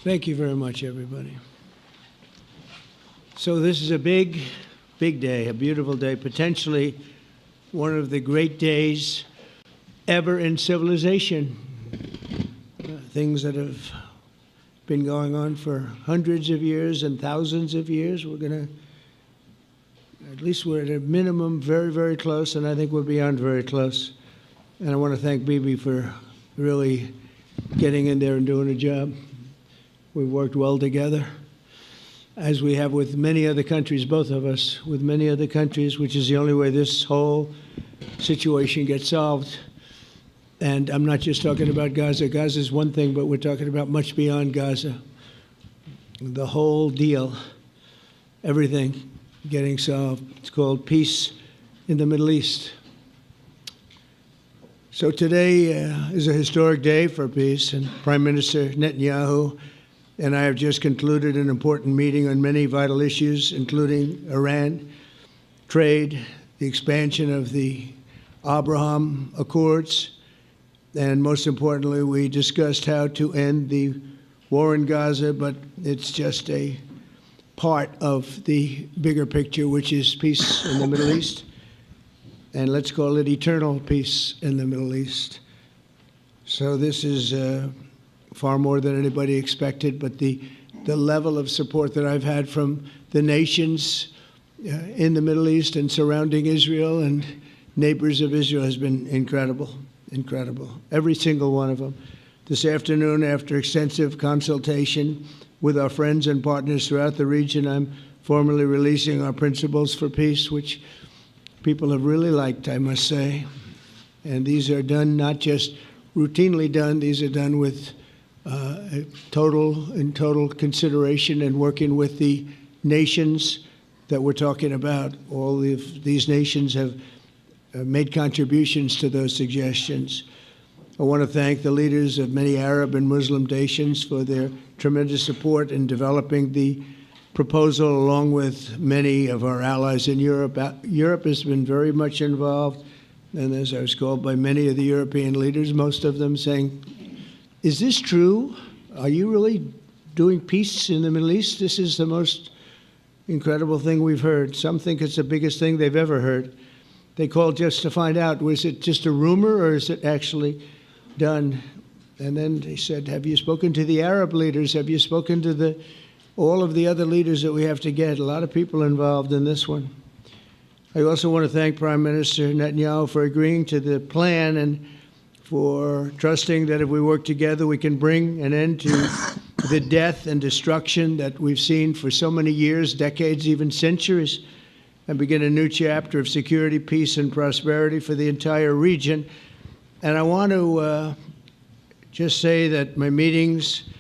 Thank you very much, everybody. So this is a big, big day, a beautiful day, potentially one of the great days ever in civilization. Things that have been going on for hundreds of years and thousands of years. We're going to, at least we're at a minimum very, very close, and I think we're beyond very close. And I want to thank Bibi for really getting in there and doing a job. We've worked well together, as we have with many other countries, both of us, with many other countries, which is the only way this whole situation gets solved. And I'm not just talking about Gaza. Gaza is one thing, but we're talking about much beyond Gaza. The whole deal, everything getting solved. It's called peace in the Middle East. So today is a historic day for peace, and Prime Minister Netanyahu and I have just concluded an important meeting on many vital issues, including Iran, trade, the expansion of the Abraham Accords, and most importantly, we discussed how to end the war in Gaza, but it's just a part of the bigger picture, which is peace in the Middle East, and let's call it eternal peace in the Middle East. So this is far more than anybody expected, but the level of support that I've had from the nations in the Middle East and surrounding Israel and neighbors of Israel has been incredible, incredible. Every single one of them. This afternoon, after extensive consultation with our friends and partners throughout the region, I'm formally releasing our principles for peace, which people have really liked, I must say. And these are done, not just routinely done, these are done with total consideration and working with the nations that we're talking about. All of these nations have made contributions to those suggestions. I want to thank the leaders of many Arab and Muslim nations for their tremendous support in developing the proposal, along with many of our allies in Europe. Europe has been very much involved, and as I was called by many of the European leaders, most of them saying, is this true? Are you really doing peace in the Middle East? This is the most incredible thing we've heard. Some think it's the biggest thing they've ever heard. They called just to find out, was it just a rumor or is it actually done? And then they said, have you spoken to the Arab leaders? Have you spoken to all of the other leaders that we have to get? A lot of people involved in this one. I also want to thank Prime Minister Netanyahu for agreeing to the plan and for trusting that if we work together, we can bring an end to the death and destruction that we've seen for so many years, decades, even centuries, and begin a new chapter of security, peace, and prosperity for the entire region. And I want to just say that my meetings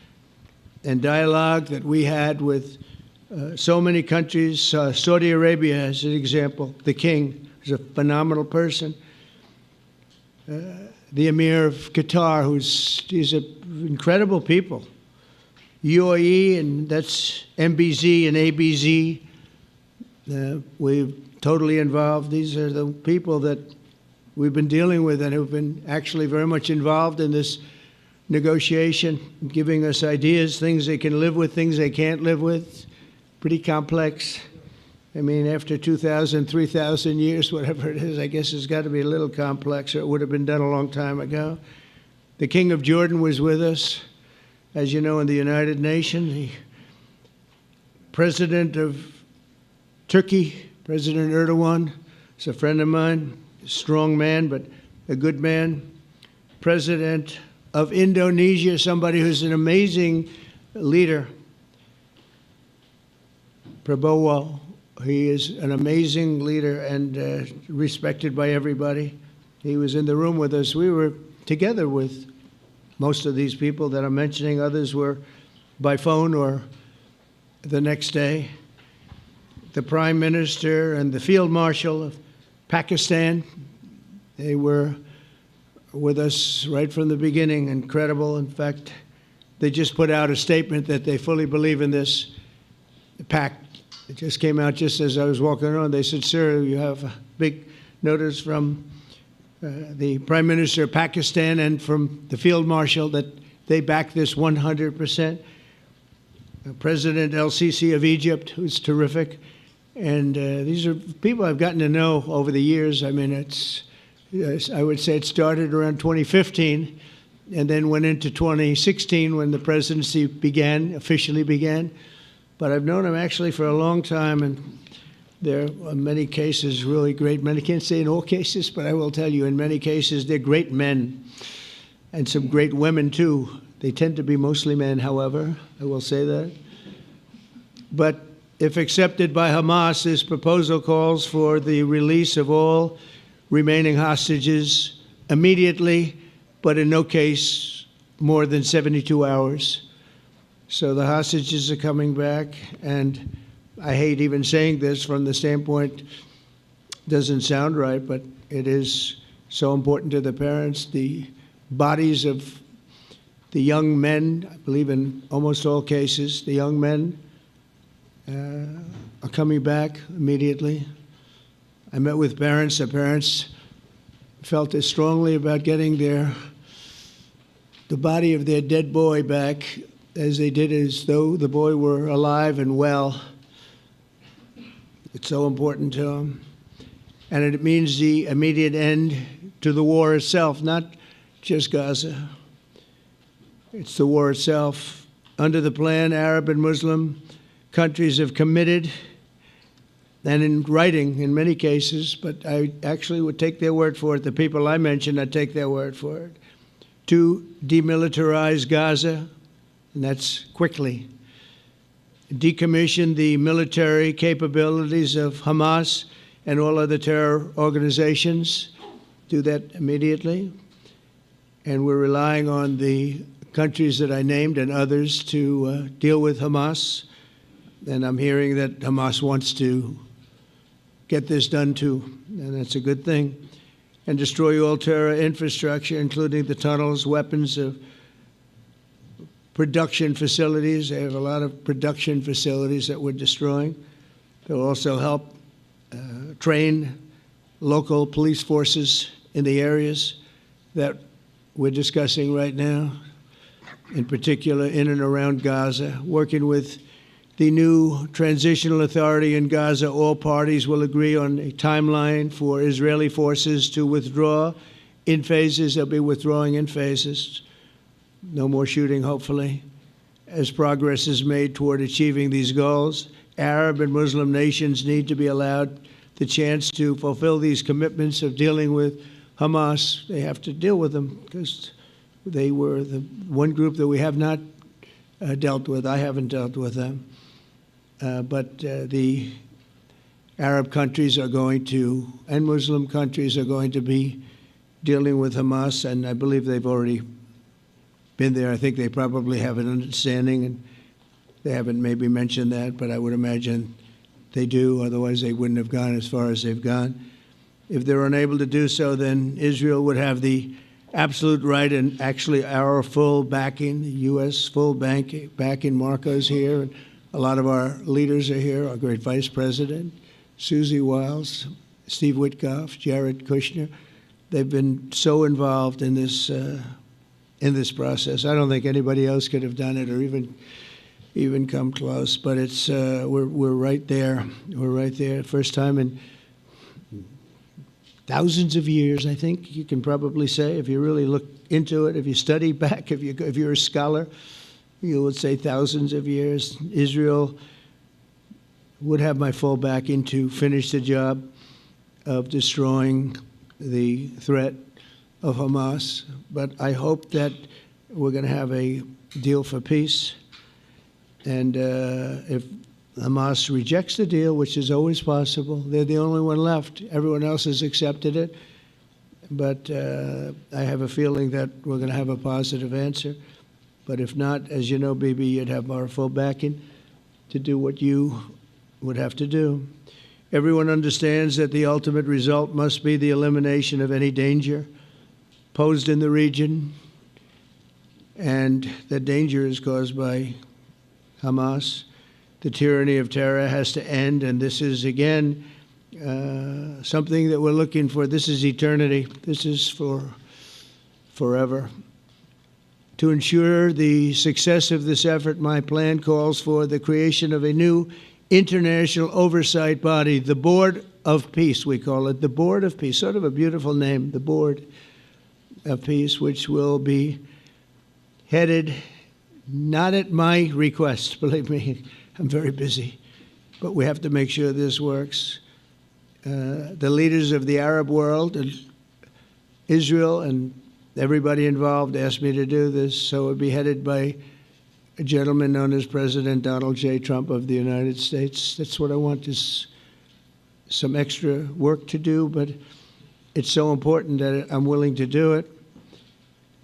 and dialogue that we had with so many countries, Saudi Arabia as an example, the king is a phenomenal person. The Emir of Qatar, he's an incredible people. UAE, and that's MBZ and ABZ. We're totally involved. These are the people that we've been dealing with and who've been actually very much involved in this negotiation, giving us ideas, things they can live with, things they can't live with. Pretty complex. I mean, after 2,000, 3,000 years, whatever it is, I guess it's got to be a little complex, or it would have been done a long time ago. The King of Jordan was with us, as you know, in the United Nations. The President of Turkey, President Erdogan, is a friend of mine, a strong man, but a good man. President of Indonesia, somebody who's an amazing leader, Prabowo. He is an amazing leader and respected by everybody. He was in the room with us. We were together with most of these people that I'm mentioning. Others were by phone or the next day. The Prime Minister and the Field Marshal of Pakistan, they were with us right from the beginning. Incredible. In fact, they just put out a statement that they fully believe in this pact. It just came out just as I was walking around. They said, sir, you have a big notice from the Prime Minister of Pakistan and from the Field Marshal that they back this 100%. President El-Sisi of Egypt, who's terrific. And these are people I've gotten to know over the years. I mean, I would say it started around 2015 and then went into 2016 when the presidency officially began. But I've known him actually for a long time, and there are many cases really great men. I can't say in all cases, but I will tell you in many cases they're great men and some great women too. They tend to be mostly men, however, I will say that. But if accepted by Hamas, this proposal calls for the release of all remaining hostages immediately, but in no case more than 72 hours. So the hostages are coming back, and I hate even saying this from the standpoint, doesn't sound right, but it is so important to the parents. The bodies of the young men, I believe in almost all cases, the young men are coming back immediately. I met with parents. The parents felt as strongly about getting the body of their dead boy back as they did as though the boy were alive and well. It's so important to them. And it means the immediate end to the war itself, not just Gaza. It's the war itself. Under the plan, Arab and Muslim countries have committed, and in writing in many cases, but I actually would take their word for it. The people I mentioned, I'd take their word for it, to demilitarize Gaza, and that's quickly. Decommission the military capabilities of Hamas and all other terror organizations. Do that immediately. And we're relying on the countries that I named and others to deal with Hamas. And I'm hearing that Hamas wants to get this done too, and that's a good thing. And destroy all terror infrastructure, including the tunnels, weapons, production facilities. They have a lot of production facilities that we're destroying. They'll also help train local police forces in the areas that we're discussing right now, in particular in and around Gaza, working with the new transitional authority in Gaza. All parties will agree on a timeline for Israeli forces to withdraw in phases. They'll be withdrawing in phases. No more shooting, hopefully, as progress is made toward achieving these goals. Arab and Muslim nations need to be allowed the chance to fulfill these commitments of dealing with Hamas. They have to deal with them because they were the one group that we have not dealt with. I haven't dealt with them. But the Arab countries are going to, and Muslim countries are going to be dealing with Hamas, and I believe they've already been there. I think they probably have an understanding, and they haven't maybe mentioned that, but I would imagine they do. Otherwise, they wouldn't have gone as far as they've gone. If they're unable to do so, then Israel would have the absolute right and actually our full backing, the U.S. full backing. Marco's here, and a lot of our leaders are here, our great Vice President, Susie Wiles, Steve Witkoff, Jared Kushner. They've been so involved in this process. I don't think anybody else could have done it or even come close. But it's we're right there. We're right there. First time in thousands of years, I think you can probably say, if you really look into it, if you study back, if you're a scholar, you would say thousands of years. Israel would have my full backing to finish the job of destroying the threat of Hamas. But I hope that we're going to have a deal for peace. And if Hamas rejects the deal, which is always possible, they're the only one left. Everyone else has accepted it. But I have a feeling that we're going to have a positive answer. But if not, as you know, Bibi, you'd have our full backing to do what you would have to do. Everyone understands that the ultimate result must be the elimination of any danger posed in the region, and that danger is caused by Hamas. The tyranny of terror has to end, and this is, again, something that we're looking for. This is eternity. This is for forever. To ensure the success of this effort, my plan calls for the creation of a new international oversight body, the Board of Peace, we call it, the Board of Peace, sort of a beautiful name, the Board of Peace, which will be headed, not at my request, believe me, I'm very busy, but we have to make sure this works. The leaders of the Arab world and Israel and everybody involved asked me to do this, so it would be headed by a gentleman known as President Donald J. Trump of the United States. That's what I want, is some extra work to do, but it's so important that I'm willing to do it,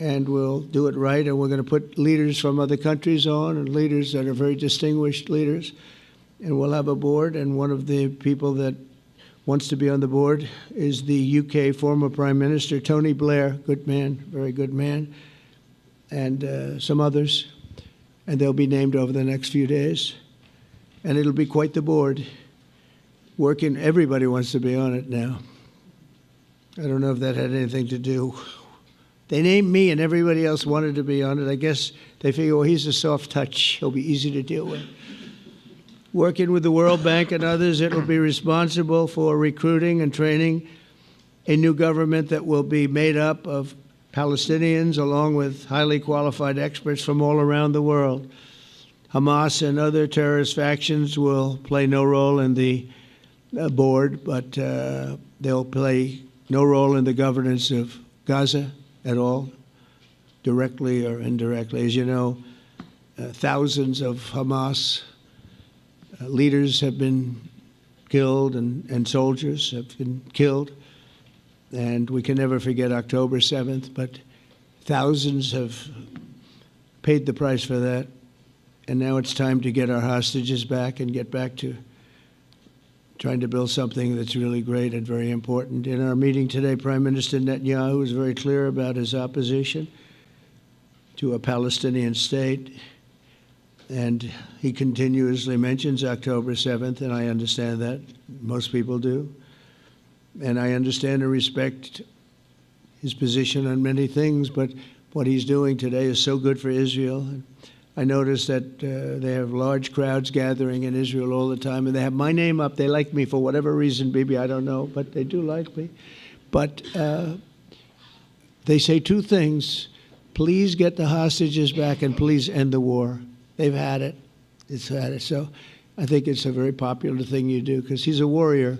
and we'll do it right, and we're going to put leaders from other countries on, and leaders that are very distinguished leaders, and we'll have a board, and one of the people that wants to be on the board is the UK former Prime Minister, Tony Blair, good man, very good man, and some others, and they'll be named over the next few days, and it'll be quite the board. Working, everybody wants to be on it now. I don't know if that had anything to do. They named me and everybody else wanted to be on it. I guess they figure, well, he's a soft touch. He'll be easy to deal with. Working with the World Bank and others, it will be responsible for recruiting and training a new government that will be made up of Palestinians along with highly qualified experts from all around the world. Hamas and other terrorist factions will play no role in the board, but they'll play no role in the governance of Gaza at all, directly or indirectly. As you know, thousands of Hamas leaders have been killed and soldiers have been killed. And we can never forget October 7th, but thousands have paid the price for that. And now it's time to get our hostages back and get back to trying to build something that's really great and very important. In our meeting today, Prime Minister Netanyahu was very clear about his opposition to a Palestinian state. And he continuously mentions October 7th, and I understand that. Most people do. And I understand and respect his position on many things, but what he's doing today is so good for Israel. I notice that they have large crowds gathering in Israel all the time, and they have my name up. They like me for whatever reason, Bibi, I don't know, but they do like me. But they say two things: please get the hostages back, and please end the war. They've had it. It's had it. So I think it's a very popular thing you do, because he's a warrior.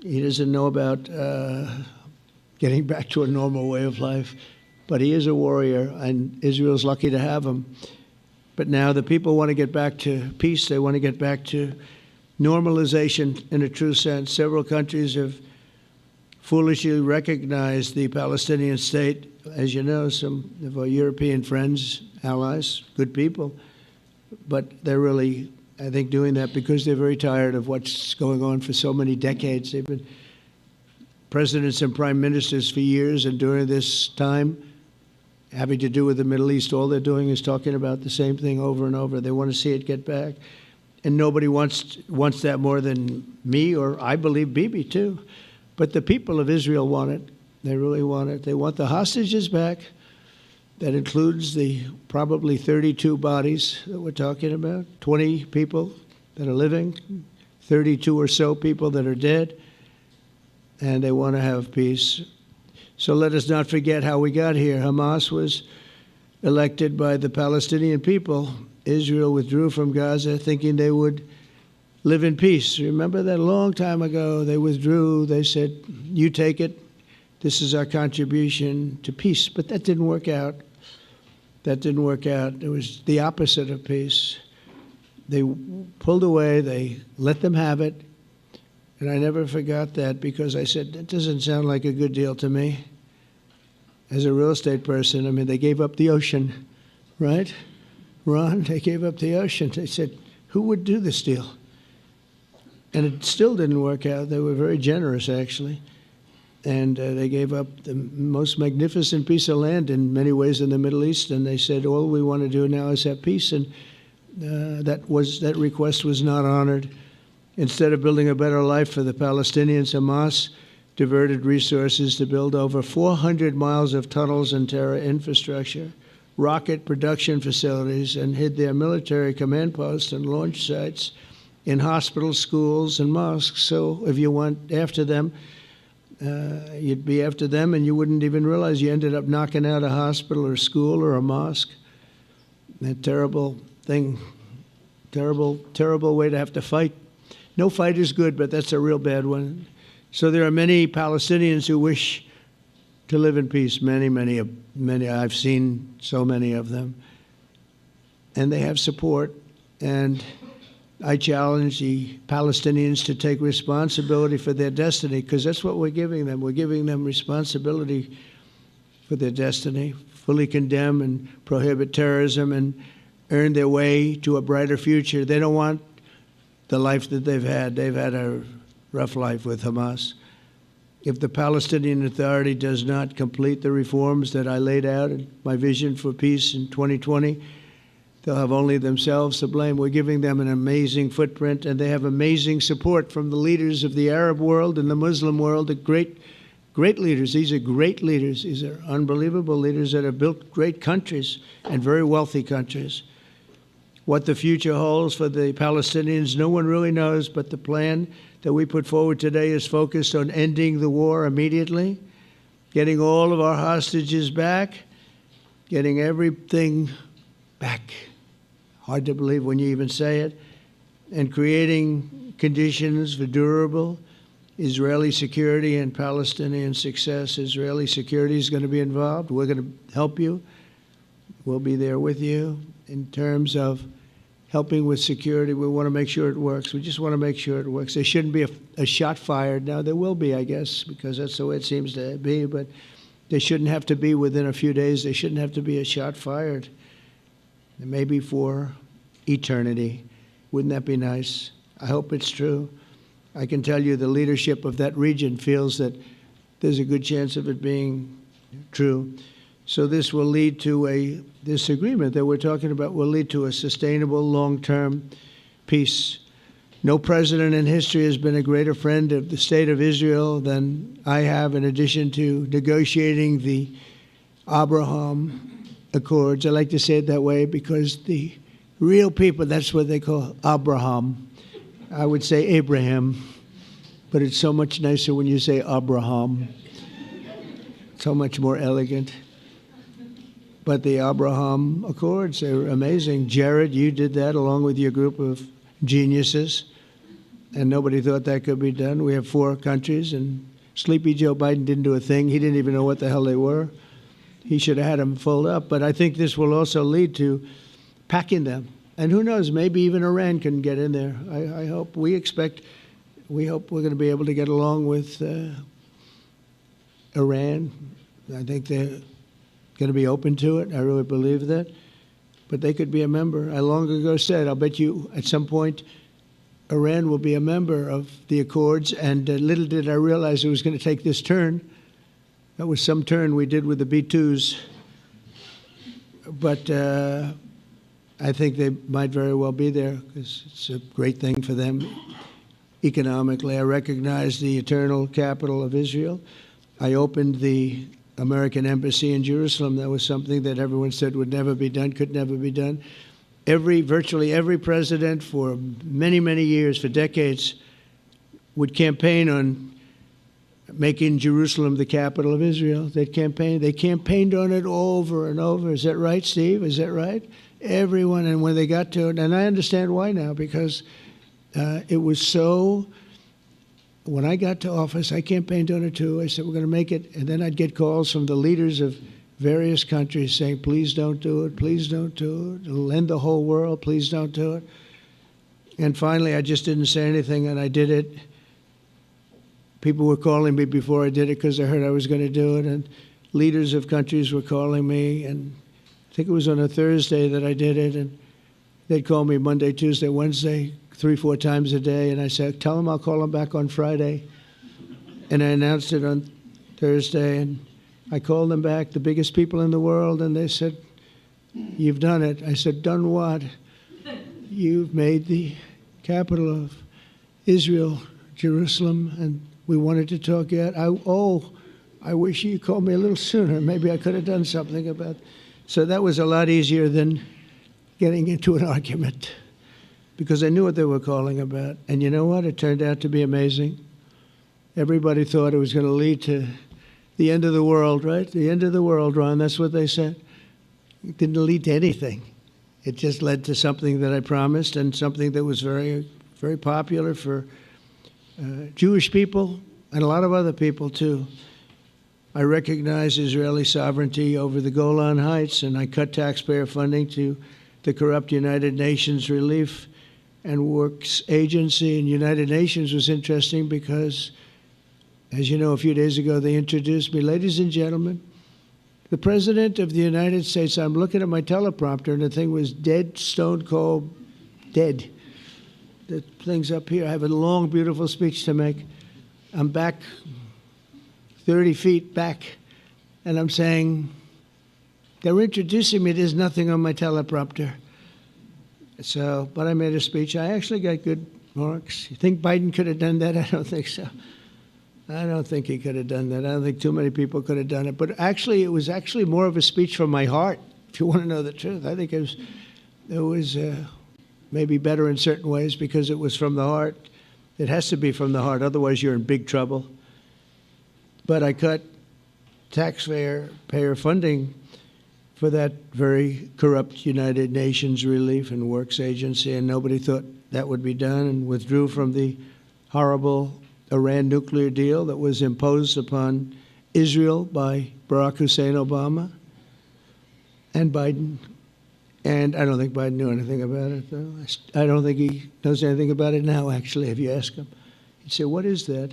He doesn't know about getting back to a normal way of life, but he is a warrior, and Israel's lucky to have him. But now the people want to get back to peace. They want to get back to normalization in a true sense. Several countries have foolishly recognized the Palestinian state. As you know, some of our European friends, allies, good people, but they're really, I think, doing that because they're very tired of what's going on for so many decades. They've been presidents and prime ministers for years, and during this time, having to do with the Middle East, all they're doing is talking about the same thing over and over. They want to see it get back. And nobody wants that more than me, or I believe Bibi too. But the people of Israel want it. They really want it. They want the hostages back. That includes the probably 32 bodies that we're talking about, 20 people that are living, 32 or so people that are dead, and they want to have peace. So let us not forget how we got here. Hamas was elected by the Palestinian people. Israel withdrew from Gaza thinking they would live in peace. Remember that a long time ago? They withdrew. They said, you take it. This is our contribution to peace. But that didn't work out. That didn't work out. It was the opposite of peace. They pulled away. They let them have it. And I never forgot that, because I said, that doesn't sound like a good deal to me. As a real estate person, I mean, they gave up the ocean, right? Ron, they gave up the ocean. They said, who would do this deal? And it still didn't work out. They were very generous, actually. And they gave up the most magnificent piece of land in many ways in the Middle East. And they said, all we want to do now is have peace. And that request was not honored. Instead of building a better life for the Palestinians, Hamas diverted resources to build over 400 miles of tunnels and terror infrastructure, rocket production facilities and hid their military command posts and launch sites in hospitals, schools, and mosques. So if you went after them, you'd be after them, and you wouldn't even realize you ended up knocking out a hospital or school or a mosque. A terrible thing, terrible, terrible way to have to fight. No fight is good, but that's a real bad one. So there are many Palestinians who wish to live in peace. Many. I've seen so many of them, and they have support. And I challenge the Palestinians to take responsibility for their destiny, because that's what we're giving them. We're giving them responsibility for their destiny, fully condemn and prohibit terrorism and earn their way to a brighter future. They don't want the life that they've had. They've had a rough life with Hamas. If the Palestinian Authority does not complete the reforms that I laid out in my vision for peace in 2020, they'll have only themselves to blame. We're giving them an amazing footprint, and they have amazing support from the leaders of the Arab world and the Muslim world, the great leaders. These are great leaders. These are unbelievable leaders that have built great countries and very wealthy countries. What the future holds for the Palestinians, no one really knows, but the plan that we put forward today is focused on ending the war immediately, getting all of our hostages back, getting everything back. Hard to believe when you even say it, and creating conditions for durable Israeli security and Palestinian success. Israeli security is going to be involved. We're going to help you. We'll be there with you in terms of helping with security. We want to make sure it works. We just want to make sure it works. There shouldn't be a shot fired. Now, there will be, I guess, because that's the way it seems to be, but there shouldn't have to be within a few days. There shouldn't have to be a shot fired. Maybe for eternity. Wouldn't that be nice? I hope it's true. I can tell you the leadership of that region feels that there's a good chance of it being true. So this will lead to this agreement that we're talking about will lead to a sustainable long-term peace. No president in history has been a greater friend of the state of Israel than I have, in addition to negotiating the Abraham Accords. I like to say it that way because the real people, that's what they call Abraham. I would say Abraham, but it's so much nicer when you say Abraham. So much more elegant. But the Abraham Accords, they're amazing. Jared, you did that along with your group of geniuses, and nobody thought that could be done. We have 4 countries, and Sleepy Joe Biden didn't do a thing. He didn't even know what the hell they were. He should have had them fold up. But I think this will also lead to packing them. And who knows, maybe even Iran can get in there. I hope, we hope we're going to be able to get along with Iran. I think they're going to be open to it. I really believe that. But they could be a member. I long ago said, I'll bet you at some point Iran will be a member of the Accords. And little did I realize it was going to take this turn. That was some turn we did with the B-2s. But I think they might very well be there because it's a great thing for them economically. I recognize the eternal capital of Israel. I opened the American embassy in Jerusalem. That was something that everyone said would never be done, could never be done. Virtually every president for many, many years, for decades, would campaign on making Jerusalem the capital of Israel. They campaigned on it over and over. Is that right, Steve? Is that right? Everyone, and when they got to it, and I understand why now, because it was so, when I got to office, I campaigned on it too. I said, we're going to make it, and then I'd get calls from the leaders of various countries saying, please don't do it, please don't do it, it'll end the whole world, please don't do it. And finally, I just didn't say anything, and I did it. People were calling me before I did it because they heard I was going to do it, and leaders of countries were calling me, and I think it was on a Thursday that I did it, and they'd call me Monday, Tuesday, Wednesday, 3-4 times a day, and I said, tell them I'll call them back on Friday. And I announced it on Thursday, and I called them back, the biggest people in the world, and they said, you've done it. I said, done what? You've made the capital of Israel, Jerusalem, and we wanted to talk yet. I wish you called me a little sooner. Maybe I could have done something about So that was a lot easier than getting into an argument, because I knew what they were calling about. And you know what? It turned out to be amazing. Everybody thought it was going to lead to the end of the world, right? The end of the world, Ron, that's what they said. It didn't lead to anything. It just led to something that I promised, and something that was very, very popular for Jewish people and a lot of other people, too. I recognize Israeli sovereignty over the Golan Heights, and I cut taxpayer funding to the corrupt United Nations Relief and Works Agency. And United Nations was interesting because, as you know, a few days ago they introduced me. Ladies and gentlemen, the President of the United States. I'm looking at my teleprompter, and the thing was dead, stone cold, dead. The thing's up here. I have a long, beautiful speech to make. I'm back 30 feet back, and I'm saying, they're introducing me. There's nothing on my teleprompter. So, but I made a speech. I actually got good marks. You think Biden could have done that? I don't think so. I don't think he could have done that. I don't think too many people could have done it. But actually, it was actually more of a speech from my heart, if you want to know the truth. I think it was maybe better in certain ways because it was from the heart. It has to be from the heart. Otherwise, you're in big trouble. But I cut taxpayer funding for that very corrupt United Nations Relief and Works Agency, and nobody thought that would be done, and withdrew from the horrible Iran nuclear deal that was imposed upon Israel by Barack Hussein Obama and Biden. And I don't think Biden knew anything about it, though. I don't think he knows anything about it now, actually, if you ask him. He'd say, what is that?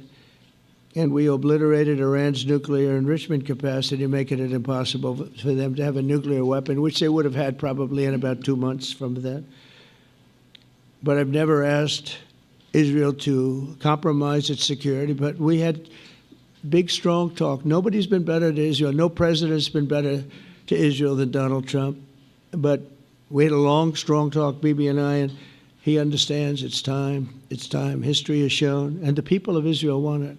And we obliterated Iran's nuclear enrichment capacity, making it impossible for them to have a nuclear weapon, which they would have had probably in about 2 months from that. But I've never asked Israel to compromise its security, but we had big, strong talk. Nobody's been better to Israel. No president's been better to Israel than Donald Trump. But we had a long, strong talk, Bibi and I, and he understands it's time. It's time. History has shown, and the people of Israel want it.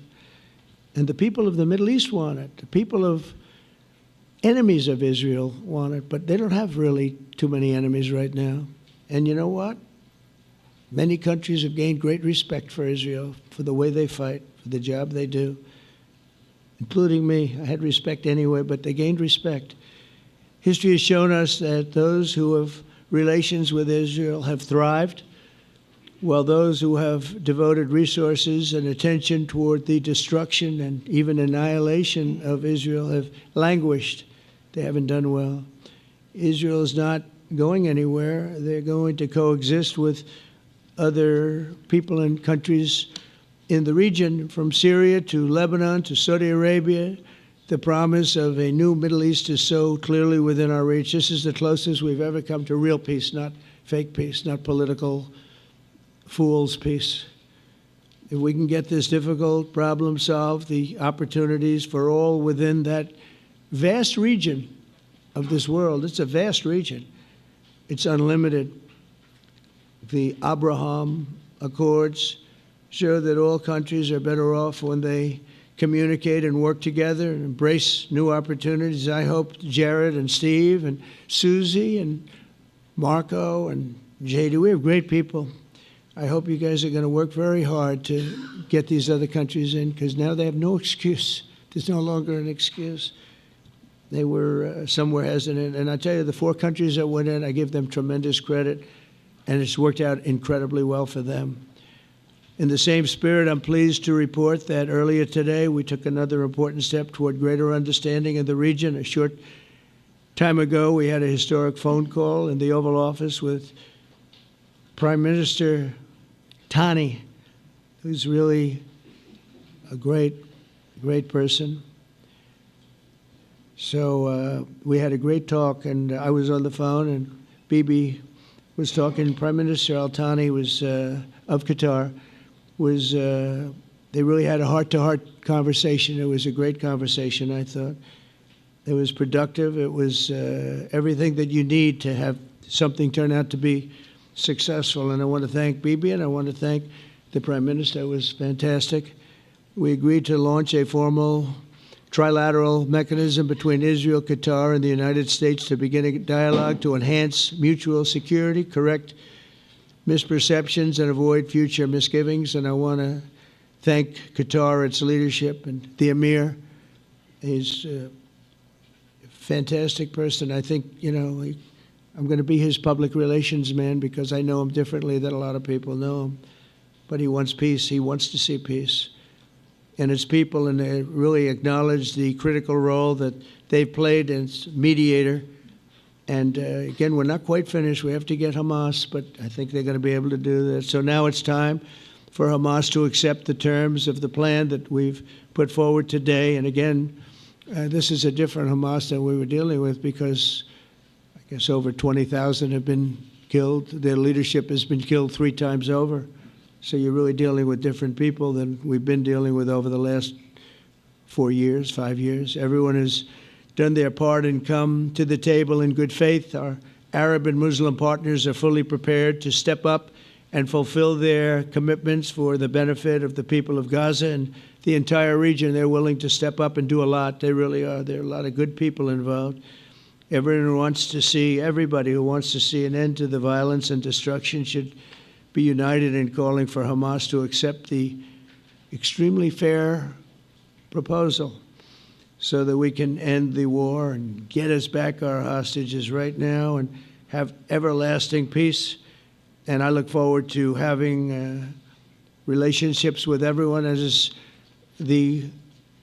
And the people of the Middle East want it. The people of enemies of Israel want it, but they don't have really too many enemies right now. And you know what? Many countries have gained great respect for Israel, for the way they fight, for the job they do, including me. I had respect anyway, but they gained respect. History has shown us that those who have relations with Israel have thrived, while those who have devoted resources and attention toward the destruction and even annihilation of Israel have languished. They haven't done well. Israel is not going anywhere. They're going to coexist with other people and countries in the region, from Syria to Lebanon to Saudi Arabia. The promise of a new Middle East is so clearly within our reach. This is the closest we've ever come to real peace, not fake peace, not political fool's peace. If we can get this difficult problem solved, the opportunities for all within that vast region of this world, it's a vast region, it's unlimited. The Abraham Accords show that all countries are better off when they communicate and work together and embrace new opportunities. I hope Jared and Steve and Susie and Marco and JD, we have great people. I hope you guys are going to work very hard to get these other countries in, because now they have no excuse. There's no longer an excuse. They were somewhere hesitant. And I tell you, the 4 countries that went in, I give them tremendous credit, and it's worked out incredibly well for them. In the same spirit, I'm pleased to report that earlier today we took another important step toward greater understanding in the region. A short time ago, we had a historic phone call in the Oval Office with Prime Minister Tani, who's really a great person. So we had a great talk, and I was on the phone, and Bibi was talking. Prime Minister Al-Thani was of Qatar. They really had a heart-to-heart conversation. It was a great conversation, I thought. It was productive. It was everything that you need to have something turn out to be successful. And I want to thank Bibi, and I want to thank the Prime Minister. It was fantastic. We agreed to launch a formal trilateral mechanism between Israel, Qatar, and the United States to begin a dialogue to enhance mutual security, correct misperceptions, and avoid future misgivings. And I want to thank Qatar, its leadership, and the Emir. He's a fantastic person. I think, I'm going to be his public relations man because I know him differently than a lot of people know him. But he wants peace. He wants to see peace. And its people, and they really acknowledge the critical role that they've played as mediator. And again, we're not quite finished. We have to get Hamas, but I think they're going to be able to do that. So now it's time for Hamas to accept the terms of the plan that we've put forward today. And again, this is a different Hamas than we were dealing with because I guess over 20,000 have been killed. Their leadership has been killed 3 times over. So you're really dealing with different people than we've been dealing with over the last 4 years, 5 years. Everyone has done their part and come to the table in good faith. Our Arab and Muslim partners are fully prepared to step up and fulfill their commitments for the benefit of the people of Gaza and the entire region. They're willing to step up and do a lot. They really are. There are a lot of good people involved. Everybody who wants to see an end to the violence and destruction should be united in calling for Hamas to accept the extremely fair proposal so that we can end the war and get us back our hostages right now and have everlasting peace. And I look forward to having relationships with everyone. As the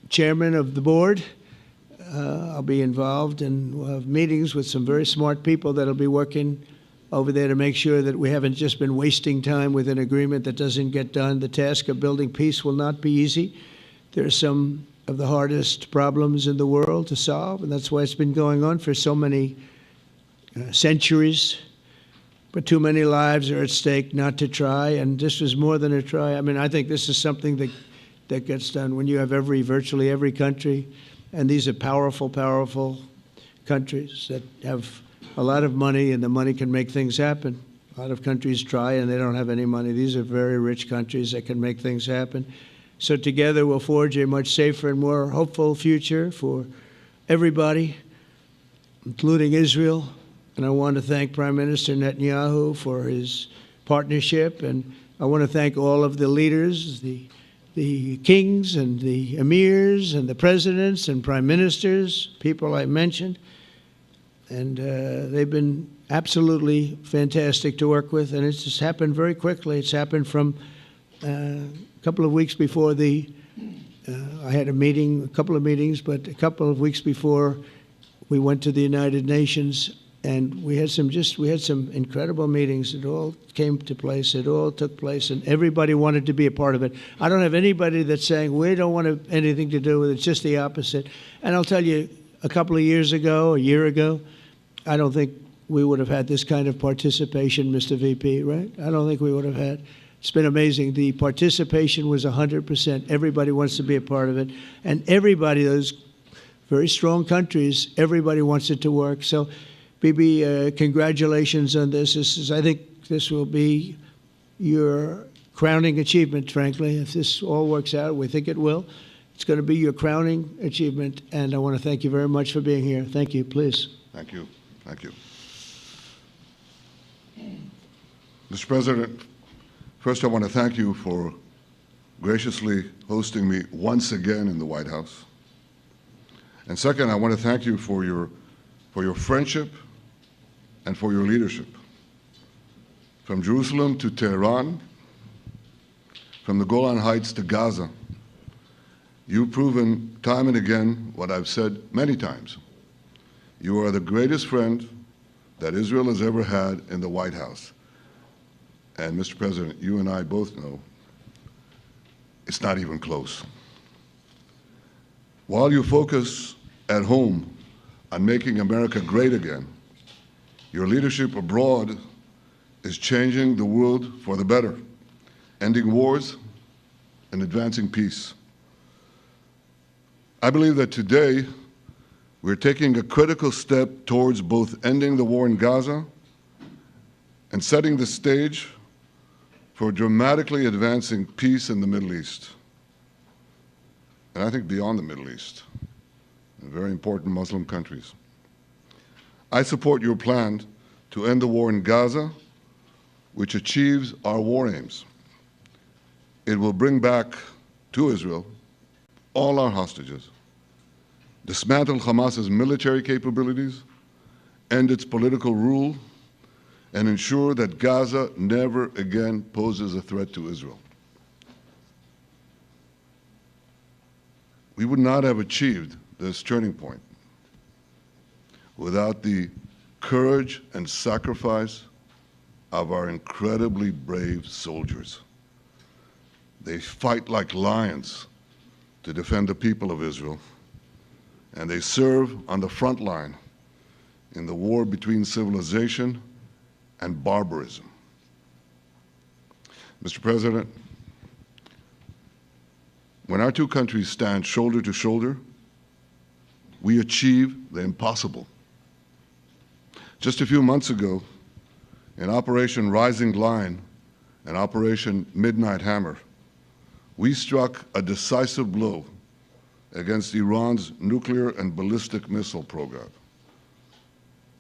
chairman of the board, I'll be involved, and we'll have meetings with some very smart people that'll be working over there to make sure that we haven't just been wasting time with an agreement that doesn't get done. The task of building peace will not be easy. There are some of the hardest problems in the world to solve, and that's why it's been going on for so many centuries. But too many lives are at stake not to try, and this was more than a try. I mean, I think this is something that gets done when you have virtually every country, and these are powerful, powerful countries that have a lot of money, and the money can make things happen. A lot of countries try, and they don't have any money. These are very rich countries that can make things happen. So together we'll forge a much safer and more hopeful future for everybody, including Israel. And I want to thank Prime Minister Netanyahu for his partnership. And I want to thank all of the leaders, the kings and the emirs and the presidents and prime ministers, people I mentioned. And they've been absolutely fantastic to work with. And it's just happened very quickly. It's happened from a couple of weeks before I had a couple of meetings, but a couple of weeks before we went to the United Nations. And we had some incredible meetings. It all came to place. It all took place, and everybody wanted to be a part of it. I don't have anybody that's saying we don't want anything to do with it. It's just the opposite. And I'll tell you, a couple of years ago, a year ago, I don't think we would have had this kind of participation, Mr. VP, right? I don't think we would have had. It's been amazing. The participation was 100%. Everybody wants to be a part of it. And everybody, those very strong countries, everybody wants it to work. So, Bibi, congratulations on this. I think this will be your crowning achievement, frankly. If this all works out, we think it will. It's going to be your crowning achievement, and I want to thank you very much for being here. Thank you. Please. Thank you. Thank you. Mr. President, first I want to thank you for graciously hosting me once again in the White House. And second, I want to thank you for your friendship and for your leadership. From Jerusalem to Tehran, from the Golan Heights to Gaza, you've proven time and again what I've said many times. You are the greatest friend that Israel has ever had in the White House. And Mr. President, you and I both know it's not even close. While you focus at home on making America great again, your leadership abroad is changing the world for the better, ending wars and advancing peace. I believe that today we're taking a critical step towards both ending the war in Gaza and setting the stage for dramatically advancing peace in the Middle East, and I think beyond the Middle East. and very important Muslim countries. I support your plan to end the war in Gaza, which achieves our war aims. It will bring back to Israel all our hostages, dismantle Hamas's military capabilities, end its political rule, and ensure that Gaza never again poses a threat to Israel. We would not have achieved this turning point without the courage and sacrifice of our incredibly brave soldiers. They fight like lions to defend the people of Israel, and they serve on the front line in the war between civilization and barbarism. Mr. President, when our two countries stand shoulder to shoulder, we achieve the impossible. Just a few months ago, in Operation Rising Lion and Operation Midnight Hammer, we struck a decisive blow against Iran's nuclear and ballistic missile program.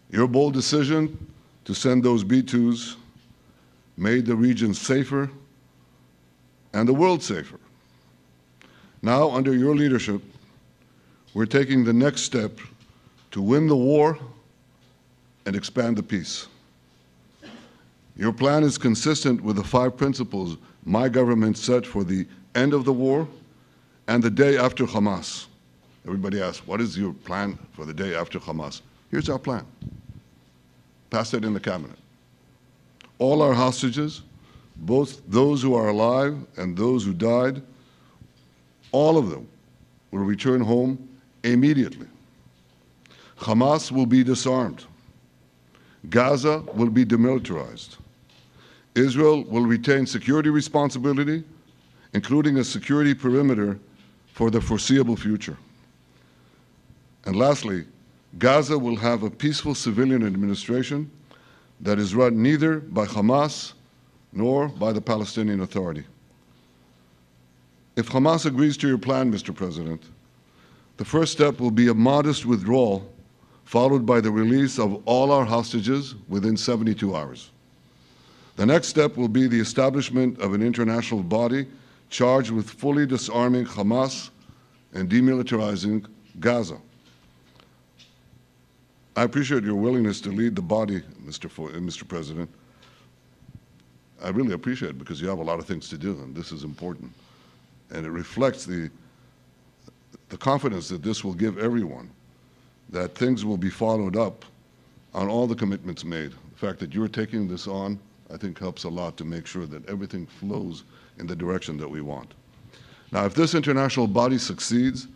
Your bold decision to send those B-2s made the region safer and the world safer. Now, under your leadership, we're taking the next step to win the war and expand the peace. Your plan is consistent with the 5 principles my government set for the end of the war and the day after Hamas. Everybody asks, what is your plan for the day after Hamas? Here's our plan. Passed it in the cabinet. All our hostages, both those who are alive and those who died, all of them will return home immediately. Hamas will be disarmed. Gaza will be demilitarized. Israel will retain security responsibility, including a security perimeter for the foreseeable future. And lastly, Gaza will have a peaceful civilian administration that is run neither by Hamas nor by the Palestinian Authority. If Hamas agrees to your plan, Mr. President, the first step will be a modest withdrawal, followed by the release of all our hostages within 72 hours. The next step will be the establishment of an international body charged with fully disarming Hamas and demilitarizing Gaza. I appreciate your willingness to lead the body, Mr. President. I really appreciate it because you have a lot of things to do, and this is important. And it reflects the confidence that this will give everyone, that things will be followed up on all the commitments made. The fact that you're taking this on, I think, helps a lot to make sure that everything flows in the direction that we want. Now, if this international body succeeds,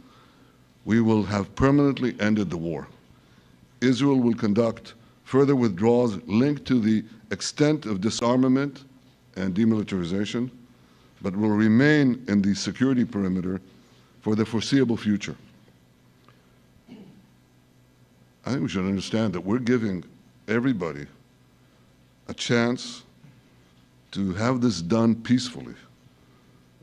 we will have permanently ended the war. Israel will conduct further withdrawals linked to the extent of disarmament and demilitarization, but will remain in the security perimeter for the foreseeable future. I think we should understand that we're giving everybody a chance to have this done peacefully,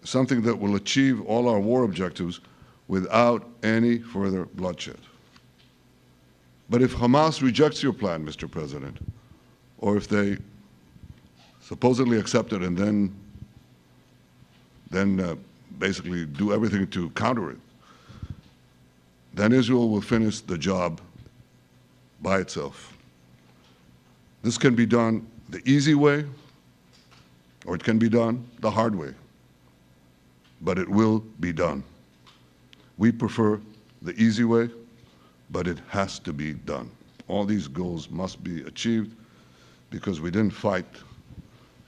something that will achieve all our war objectives without any further bloodshed. But if Hamas rejects your plan, Mr. President, or if they supposedly accept it and then basically do everything to counter it, then Israel will finish the job by itself. This can be done the easy way, or it can be done the hard way, but it will be done. We prefer the easy way, but it has to be done. All these goals must be achieved because we didn't fight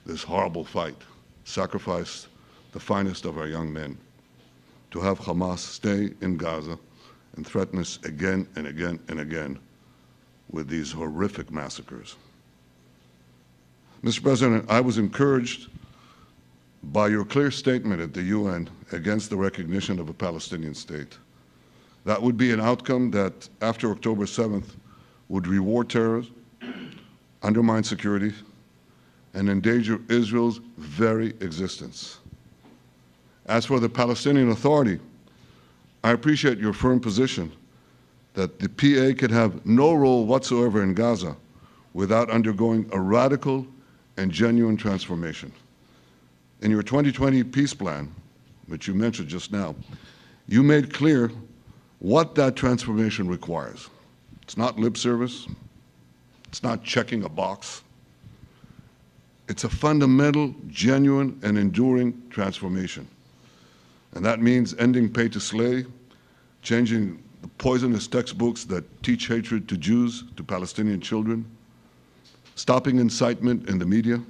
this horrible fight, sacrifice the finest of our young men to have Hamas stay in Gaza and threaten us again and again and again with these horrific massacres. Mr. President, I was encouraged by your clear statement at the UN against the recognition of a Palestinian state. That would be an outcome that, after October 7th, would reward terrorism, undermine security, and endanger Israel's very existence. As for the Palestinian Authority, I appreciate your firm position that the PA could have no role whatsoever in Gaza without undergoing a radical and genuine transformation. In your 2020 peace plan, which you mentioned just now, you made clear what that transformation requires. It's not lip service. It's not checking a box. It's a fundamental, genuine, and enduring transformation. And that means ending pay to slay, changing the poisonous textbooks that teach hatred to Jews, to Palestinian children, stopping incitement in the media,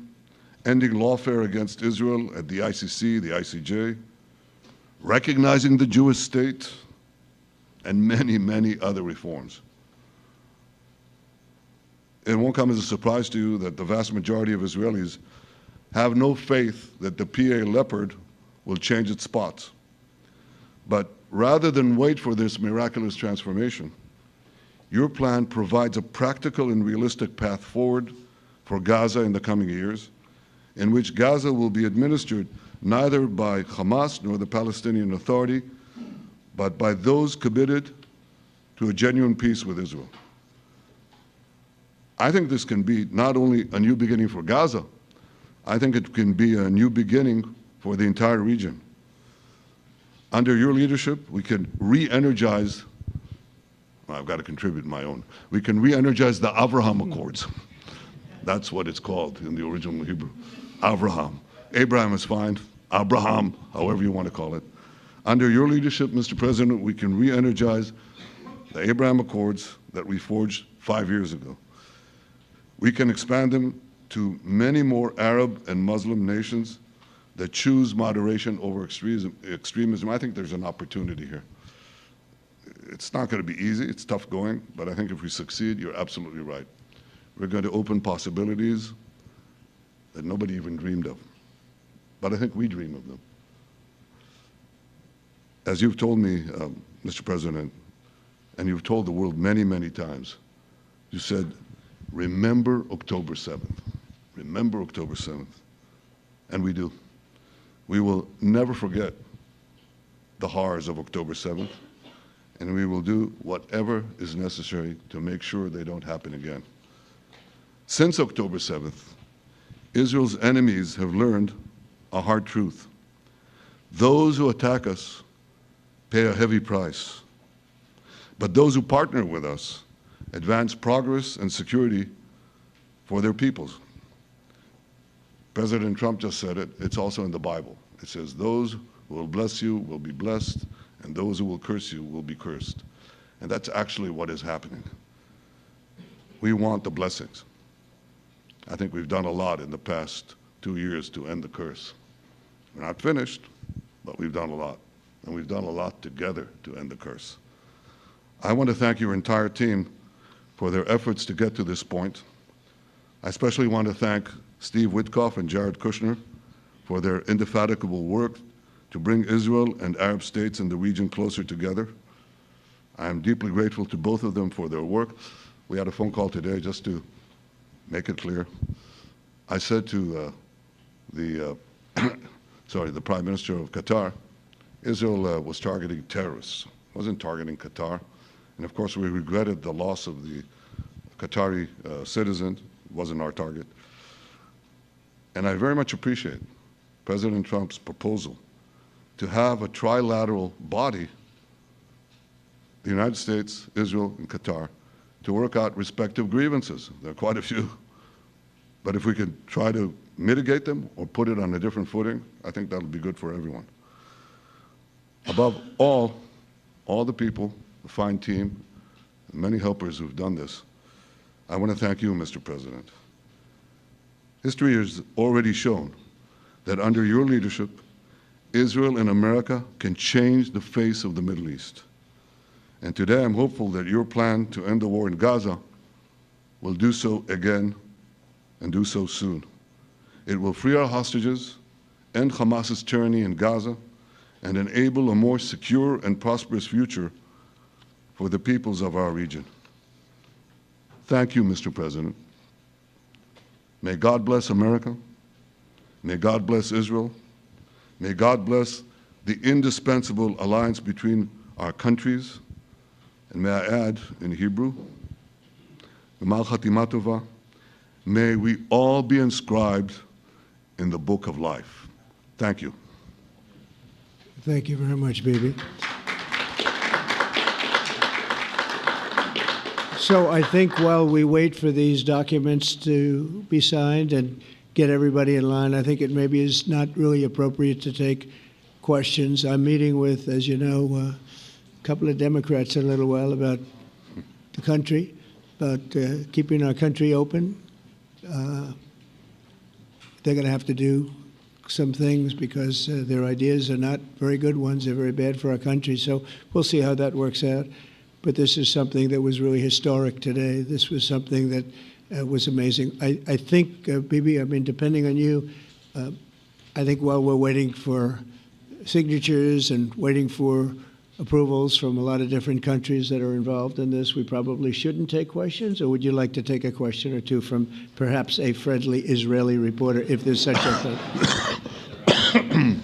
ending lawfare against Israel at the ICC, the ICJ, recognizing the Jewish state, and many, many other reforms. It won't come as a surprise to you that the vast majority of Israelis have no faith that the PA Leopard will change its spots. But rather than wait for this miraculous transformation, your plan provides a practical and realistic path forward for Gaza in the coming years, in which Gaza will be administered neither by Hamas nor the Palestinian Authority, but by those committed to a genuine peace with Israel. I think this can be not only a new beginning for Gaza, I think it can be a new beginning for the entire region. Under your leadership, we can re-energize, well, I've got to contribute my own, we can re-energize the Abraham Accords. That's what it's called in the original Hebrew, Abraham. Abraham is fine, Abraham, however you want to call it. Under your leadership, Mr. President, we can re-energize the Abraham Accords that we forged 5 years ago. We can expand them to many more Arab and Muslim nations that choose moderation over extremism. I think there's an opportunity here. It's not going to be easy, it's tough going, but I think if we succeed, you're absolutely right. We're going to open possibilities that nobody even dreamed of. But I think we dream of them. As you've told me, Mr. President, and you've told the world many, many times, you said, remember October 7th. Remember October 7th. And we do. We will never forget the horrors of October 7th, and we will do whatever is necessary to make sure they don't happen again. Since October 7th, Israel's enemies have learned a hard truth. Those who attack us pay a heavy price, but those who partner with us advance progress and security for their peoples. President Trump just said it. It's also in the Bible. It says, those who will bless you will be blessed, and those who will curse you will be cursed. And that's actually what is happening. We want the blessings. I think we've done a lot in the past 2 years to end the curse. We're not finished, but we've done a lot. And we've done a lot together to end the curse. I want to thank your entire team for their efforts to get to this point. I especially want to thank Steve Witkoff and Jared Kushner for their indefatigable work to bring Israel and Arab states in the region closer together. I am deeply grateful to both of them for their work. We had a phone call today just to make it clear. I said to the Prime Minister of Qatar, Israel was targeting terrorists, wasn't targeting Qatar. And of course, we regretted the loss of the Qatari citizen, wasn't our target. And I very much appreciate President Trump's proposal to have a trilateral body, the United States, Israel, and Qatar, to work out respective grievances. There are quite a few. But if we could try to mitigate them or put it on a different footing, I think that'll be good for everyone. Above all the people, the fine team, and many helpers who've done this, I want to thank you, Mr. President. History has already shown that under your leadership, Israel and America can change the face of the Middle East. And today I'm hopeful that your plan to end the war in Gaza will do so again and do so soon. It will free our hostages, end Hamas's tyranny in Gaza, and enable a more secure and prosperous future for the peoples of our region. Thank you, Mr. President. May God bless America. May God bless Israel. May God bless the indispensable alliance between our countries. And may I add, in Hebrew, G'mal Chatima Tova, may we all be inscribed in the book of life. Thank you. Thank you very much, Bibi. So I think while we wait for these documents to be signed and get everybody in line, I think it maybe is not really appropriate to take questions. I'm meeting with, as you know, a couple of Democrats in a little while about the country, about keeping our country open. They're going to have to do some things because their ideas are not very good ones. They're very bad for our country. So we'll see how that works out. But this is something that was really historic today. This was something that was amazing. I think, Bibi, I mean, depending on you, I think while we're waiting for signatures and waiting for approvals from a lot of different countries that are involved in this, we probably shouldn't take questions? Or would you like to take a question or two from perhaps a friendly Israeli reporter, if there's such a thing?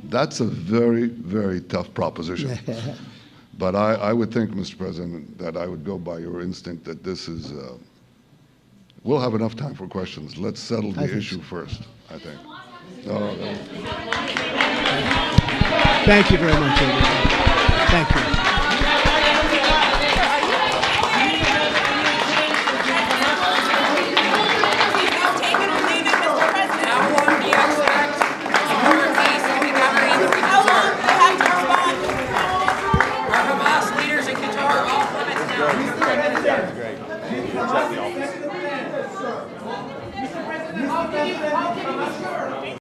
That's a very, very tough proposition. But I would think, Mr. President, that I would go by your instinct that this is, we'll have enough time for questions. Let's settle the issue first, I think. No. Thank you very much, everybody. Thank you.